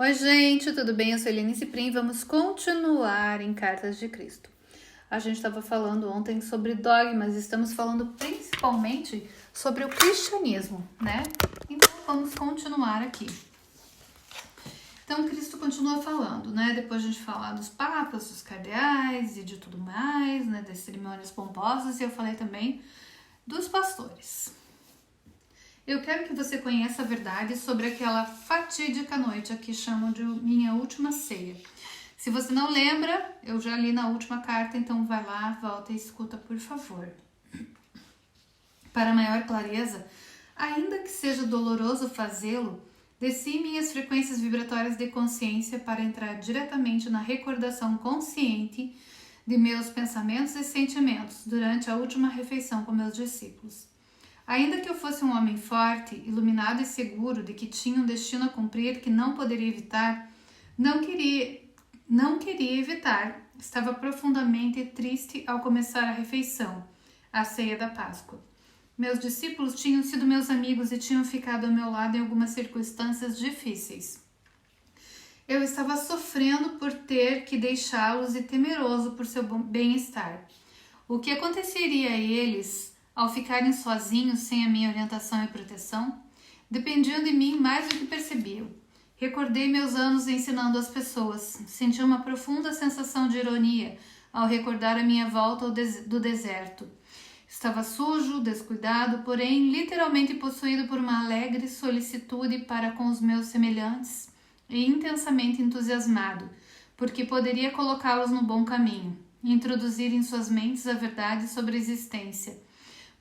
Oi, gente, tudo bem? Eu sou Eliane Ciprim. Vamos continuar em Cartas de Cristo. A gente estava falando ontem sobre dogmas, estamos falando principalmente sobre o cristianismo, né? Então, vamos continuar aqui. Então, Cristo continua falando, né? Depois a gente falar dos papas, dos cardeais e de tudo mais, né? Das cerimônias pomposas, e eu falei também dos pastores. Eu quero que você conheça a verdade sobre aquela fatídica noite que chamo de minha última ceia. Se você não lembra, eu já li na última carta, então vai lá, volta e escuta, por favor. Para maior clareza, ainda que seja doloroso fazê-lo, desci minhas frequências vibratórias de consciência para entrar diretamente na recordação consciente de meus pensamentos e sentimentos durante a última refeição com meus discípulos. Ainda que eu fosse um homem forte, iluminado e seguro de que tinha um destino a cumprir que não poderia evitar, não queria evitar. Estava profundamente triste ao começar a refeição, a ceia da Páscoa. Meus discípulos tinham sido meus amigos e tinham ficado ao meu lado em algumas circunstâncias difíceis. Eu estava sofrendo por ter que deixá-los e temeroso por seu bem-estar. O que aconteceria a eles ao ficarem sozinhos sem a minha orientação e proteção? Dependiam de mim mais do que percebiam. Recordei meus anos ensinando as pessoas. Senti uma profunda sensação de ironia ao recordar a minha volta do deserto. Estava sujo, descuidado, porém literalmente possuído por uma alegre solicitude para com os meus semelhantes e intensamente entusiasmado, porque poderia colocá-los no bom caminho, introduzir em suas mentes a verdade sobre a existência,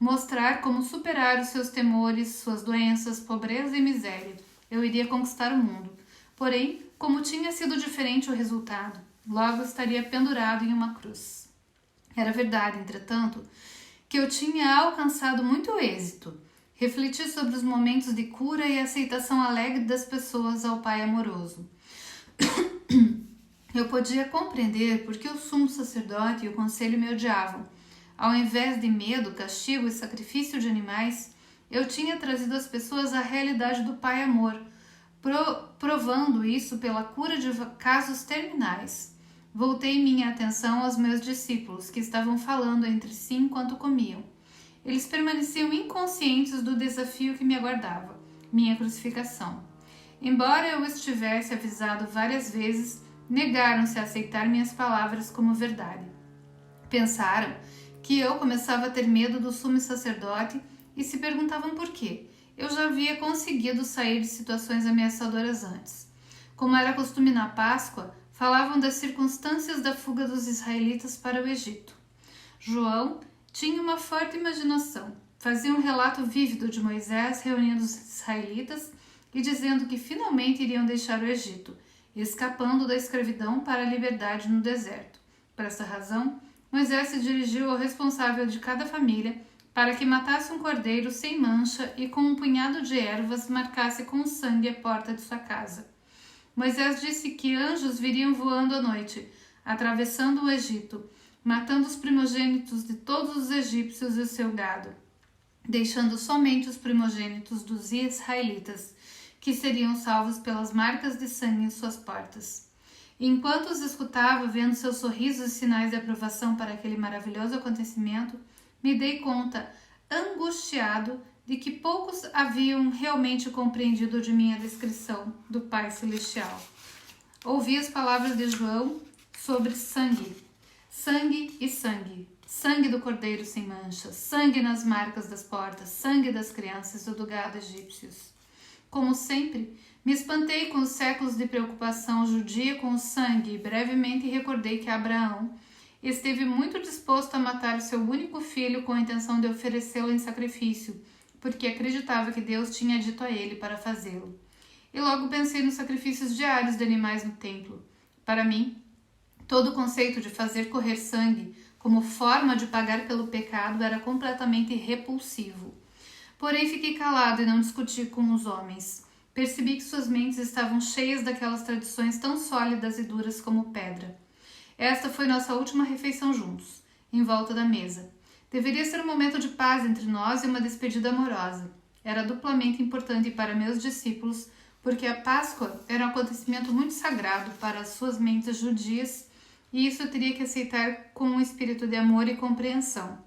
mostrar como superar os seus temores, suas doenças, pobreza e miséria. Eu iria conquistar o mundo. Porém, como tinha sido diferente o resultado, logo estaria pendurado em uma cruz. Era verdade, entretanto, que eu tinha alcançado muito êxito. Refleti sobre os momentos de cura e aceitação alegre das pessoas ao Pai amoroso. Eu podia compreender por que o sumo sacerdote e o conselho me odiavam. Ao invés de medo, castigo e sacrifício de animais, eu tinha trazido às pessoas a realidade do Pai Amor, provando isso pela cura de casos terminais. Voltei minha atenção aos meus discípulos, que estavam falando entre si enquanto comiam. Eles permaneciam inconscientes do desafio que me aguardava, minha crucificação. Embora eu os tivesse avisado várias vezes, negaram-se a aceitar minhas palavras como verdade. Pensaram que eu começava a ter medo do sumo sacerdote e se perguntavam por quê. Eu já havia conseguido sair de situações ameaçadoras antes. Como era costume na Páscoa, falavam das circunstâncias da fuga dos israelitas para o Egito. João tinha uma forte imaginação. Fazia um relato vívido de Moisés reunindo os israelitas e dizendo que finalmente iriam deixar o Egito, escapando da escravidão para a liberdade no deserto. Por essa razão, Moisés se dirigiu ao responsável de cada família para que matasse um cordeiro sem mancha e com um punhado de ervas marcasse com sangue a porta de sua casa. Moisés disse que anjos viriam voando à noite, atravessando o Egito, matando os primogênitos de todos os egípcios e o seu gado, deixando somente os primogênitos dos israelitas, que seriam salvos pelas marcas de sangue em suas portas. Enquanto os escutava, vendo seus sorrisos e sinais de aprovação para aquele maravilhoso acontecimento, me dei conta, angustiado, de que poucos haviam realmente compreendido de minha descrição do Pai Celestial. Ouvi as palavras de João sobre sangue. Sangue e sangue. Sangue do cordeiro sem mancha. Sangue nas marcas das portas. Sangue das crianças e do gado egípcios. Como sempre, me espantei com os séculos de preocupação judia com o sangue e brevemente recordei que Abraão esteve muito disposto a matar o seu único filho com a intenção de oferecê-lo em sacrifício, porque acreditava que Deus tinha dito a ele para fazê-lo. E logo pensei nos sacrifícios diários de animais no templo. Para mim, todo o conceito de fazer correr sangue como forma de pagar pelo pecado era completamente repulsivo. Porém, fiquei calado e não discuti com os homens. Percebi que suas mentes estavam cheias daquelas tradições tão sólidas e duras como pedra. Esta foi nossa última refeição juntos, em volta da mesa. Deveria ser um momento de paz entre nós e uma despedida amorosa. Era duplamente importante para meus discípulos porque a Páscoa era um acontecimento muito sagrado para as suas mentes judias e isso eu teria que aceitar com um espírito de amor e compreensão.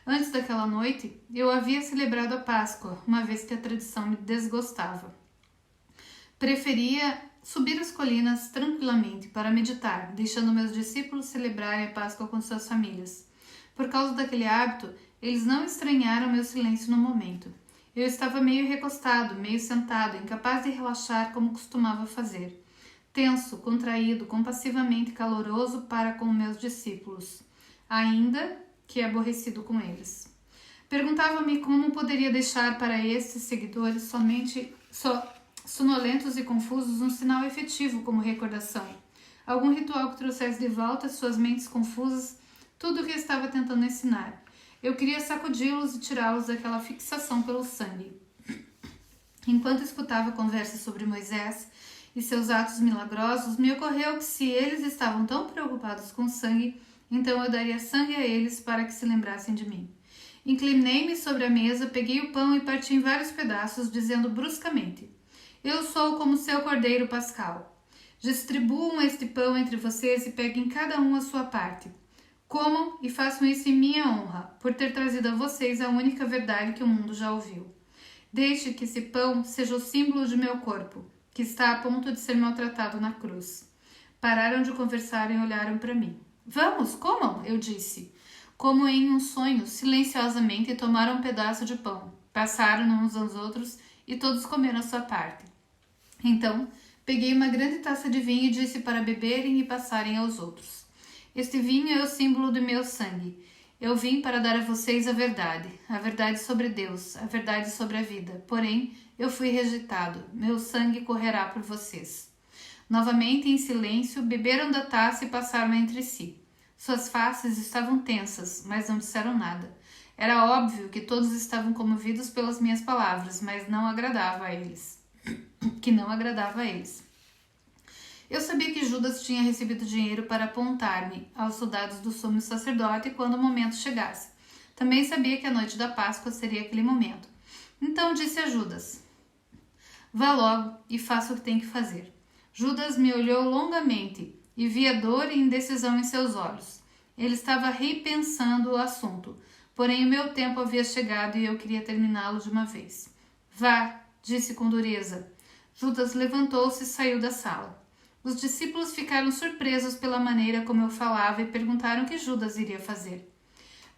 Antes daquela noite, eu havia celebrado a Páscoa, uma vez que a tradição me desgostava. Preferia subir as colinas tranquilamente para meditar, deixando meus discípulos celebrarem a Páscoa com suas famílias. Por causa daquele hábito, eles não estranharam meu silêncio no momento. Eu estava meio recostado, meio sentado, incapaz de relaxar como costumava fazer. Tenso, contraído, compassivamente caloroso para com meus discípulos, ainda que aborrecido com eles. Perguntava-me como poderia deixar para estes seguidores somente sonolentos e confusos um sinal efetivo como recordação. Algum ritual que trouxesse de volta às suas mentes confusas tudo o que estava tentando ensinar. Eu queria sacudi-los e tirá-los daquela fixação pelo sangue. Enquanto escutava conversas sobre Moisés e seus atos milagrosos, me ocorreu que se eles estavam tão preocupados com sangue, então eu daria sangue a eles para que se lembrassem de mim. Inclinei-me sobre a mesa, peguei o pão e parti em vários pedaços, dizendo bruscamente: Eu sou como seu cordeiro pascal. Distribuam este pão entre vocês e peguem cada um a sua parte. Comam e façam isso em minha honra, por ter trazido a vocês a única verdade que o mundo já ouviu. Deixe que esse pão seja o símbolo de meu corpo, que está a ponto de ser maltratado na cruz. Pararam de conversar e olharam para mim. Vamos, comam, eu disse. Como em um sonho, silenciosamente tomaram um pedaço de pão, passaram uns aos outros e todos comeram a sua parte. Então, peguei uma grande taça de vinho e disse para beberem e passarem aos outros. Este vinho é o símbolo do meu sangue. Eu vim para dar a vocês a verdade sobre Deus, a verdade sobre a vida. Porém, eu fui rejeitado. Meu sangue correrá por vocês. Novamente, em silêncio, beberam da taça e passaram entre si. Suas faces estavam tensas, mas não disseram nada. Era óbvio que todos estavam comovidos pelas minhas palavras, mas não agradava a eles. Eu sabia que Judas tinha recebido dinheiro para apontar-me aos soldados do sumo sacerdote quando o momento chegasse. Também sabia que a noite da Páscoa seria aquele momento. Então disse a Judas: Vá logo e faça o que tem que fazer. Judas me olhou longamente e via dor e indecisão em seus olhos. Ele estava repensando o assunto, porém o meu tempo havia chegado e eu queria terminá-lo de uma vez. Vá, disse com dureza. Judas levantou-se e saiu da sala. Os discípulos ficaram surpresos pela maneira como eu falava e perguntaram o que Judas iria fazer.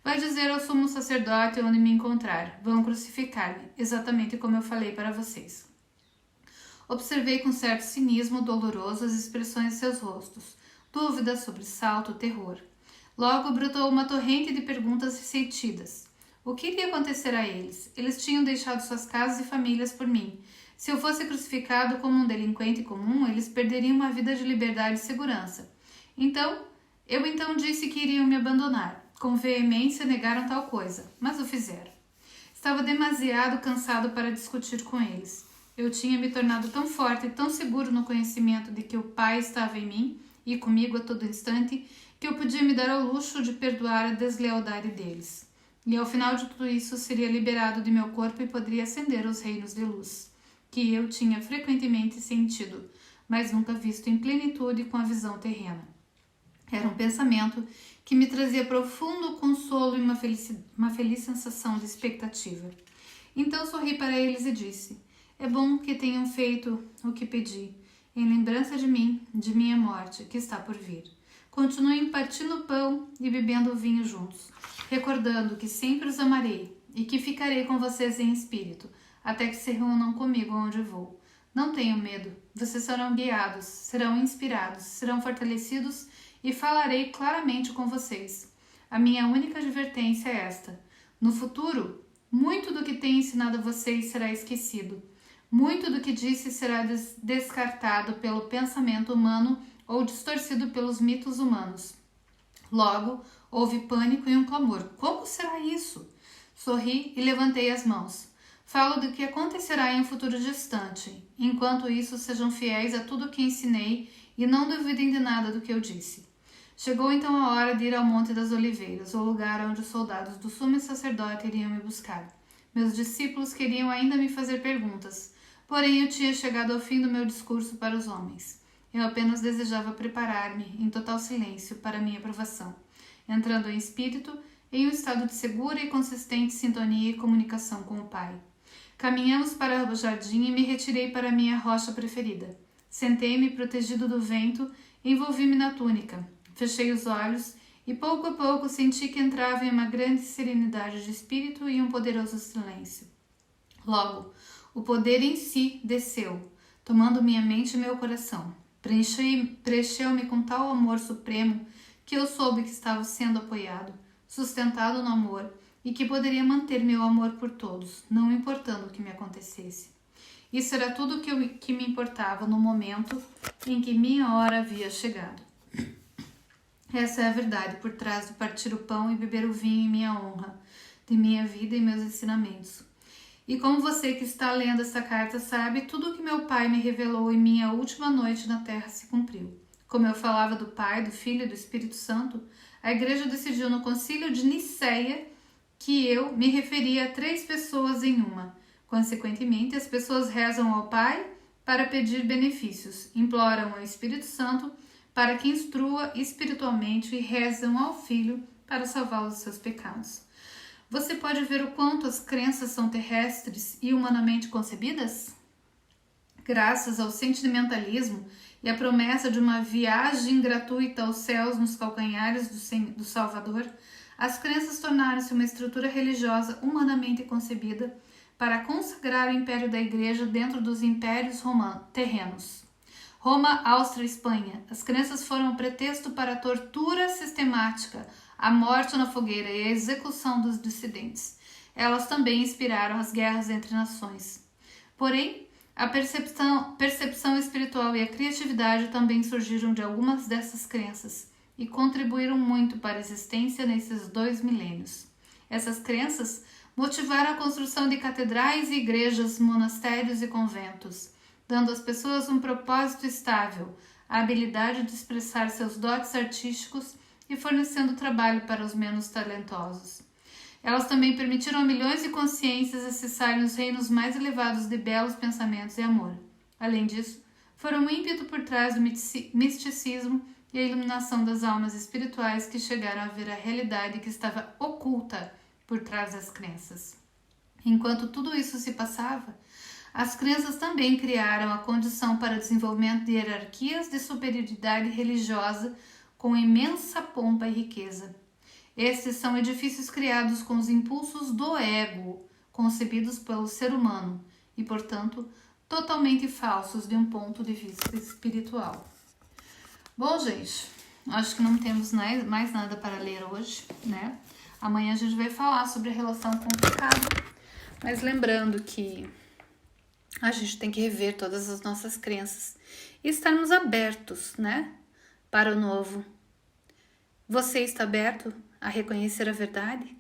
Vai dizer ao sumo sacerdote onde me encontrar. Vão crucificar-me, exatamente como eu falei para vocês. Observei com certo cinismo doloroso as expressões de seus rostos. Dúvida, sobressalto, terror. Logo brotou uma torrente de perguntas ressentidas. O que iria acontecer a eles? Eles tinham deixado suas casas e famílias por mim. Se eu fosse crucificado como um delinquente comum, eles perderiam uma vida de liberdade e segurança. Eu disse que iriam me abandonar. Com veemência negaram tal coisa, mas o fizeram. Estava demasiado cansado para discutir com eles. Eu tinha me tornado tão forte e tão seguro no conhecimento de que o Pai estava em mim e comigo a todo instante, que eu podia me dar ao luxo de perdoar a deslealdade deles. E ao final de tudo isso, seria liberado de meu corpo e poderia ascender aos reinos de luz, que eu tinha frequentemente sentido, mas nunca visto em plenitude com a visão terrena. Era um pensamento que me trazia profundo consolo e uma feliz sensação de expectativa. Então sorri para eles e disse: É bom que tenham feito o que pedi, em lembrança de mim, de minha morte, que está por vir. Continuem partindo o pão e bebendo o vinho juntos, recordando que sempre os amarei e que ficarei com vocês em espírito, até que se reúnam comigo onde vou. Não tenham medo, vocês serão guiados, serão inspirados, serão fortalecidos e falarei claramente com vocês. A minha única advertência é esta: no futuro, muito do que tenho ensinado a vocês será esquecido. Muito do que disse será descartado pelo pensamento humano ou distorcido pelos mitos humanos. Logo, houve pânico e um clamor. Como será isso? Sorri e levantei as mãos. Falo do que acontecerá em um futuro distante. Enquanto isso, sejam fiéis a tudo o que ensinei e não duvidem de nada do que eu disse. Chegou então a hora de ir ao Monte das Oliveiras, o lugar onde os soldados do sumo sacerdote iriam me buscar. Meus discípulos queriam ainda me fazer perguntas, Porém, eu tinha chegado ao fim do meu discurso para os homens. Eu apenas desejava preparar-me, em total silêncio, para minha aprovação, entrando em espírito em um estado de segura e consistente sintonia e comunicação com o Pai. Caminhamos para o jardim e me retirei para a minha rocha preferida. Sentei-me protegido do vento e envolvi-me na túnica. Fechei os olhos e pouco a pouco senti que entrava em uma grande serenidade de espírito e um poderoso silêncio. Logo, o poder em si desceu, tomando minha mente e meu coração. Preencheu-me com tal amor supremo que eu soube que estava sendo apoiado, sustentado no amor e que poderia manter meu amor por todos, não importando o que me acontecesse. Isso era tudo que me importava no momento em que minha hora havia chegado. Essa é a verdade por trás de partir o pão e beber o vinho em minha honra, de minha vida e meus ensinamentos. E como você que está lendo esta carta sabe, tudo o que meu Pai me revelou em minha última noite na Terra se cumpriu. Como eu falava do Pai, do Filho e do Espírito Santo, a Igreja decidiu no Concílio de Nicéia que eu me referia a 3 pessoas em uma. Consequentemente, as pessoas rezam ao Pai para pedir benefícios, imploram ao Espírito Santo para que instrua espiritualmente e rezam ao Filho para salvá-los dos seus pecados. Você pode ver o quanto as crenças são terrestres e humanamente concebidas? Graças ao sentimentalismo e à promessa de uma viagem gratuita aos céus nos calcanhares do Salvador, as crenças tornaram-se uma estrutura religiosa humanamente concebida para consagrar o império da Igreja dentro dos impérios terrenos. Roma, Áustria e Espanha. As crenças foram o pretexto para a tortura sistemática, a morte na fogueira e a execução dos dissidentes. Elas também inspiraram as guerras entre nações. Porém, a percepção espiritual e a criatividade também surgiram de algumas dessas crenças e contribuíram muito para a existência nesses 2 milênios. Essas crenças motivaram a construção de catedrais e igrejas, monastérios e conventos, dando às pessoas um propósito estável, a habilidade de expressar seus dotes artísticos e fornecendo trabalho para os menos talentosos. Elas também permitiram a milhões de consciências acessarem os reinos mais elevados de belos pensamentos e amor. Além disso, foram um ímpeto por trás do misticismo e a iluminação das almas espirituais que chegaram a ver a realidade que estava oculta por trás das crenças. Enquanto tudo isso se passava, as crenças também criaram a condição para o desenvolvimento de hierarquias de superioridade religiosa com imensa pompa e riqueza. Estes são edifícios criados com os impulsos do ego, concebidos pelo ser humano e, portanto, totalmente falsos de um ponto de vista espiritual. Bom, gente, acho que não temos mais nada para ler hoje, né? Amanhã a gente vai falar sobre a relação com o pecado, mas lembrando que a gente tem que rever todas as nossas crenças e estarmos abertos, né, para o novo. Você está aberto a reconhecer a verdade?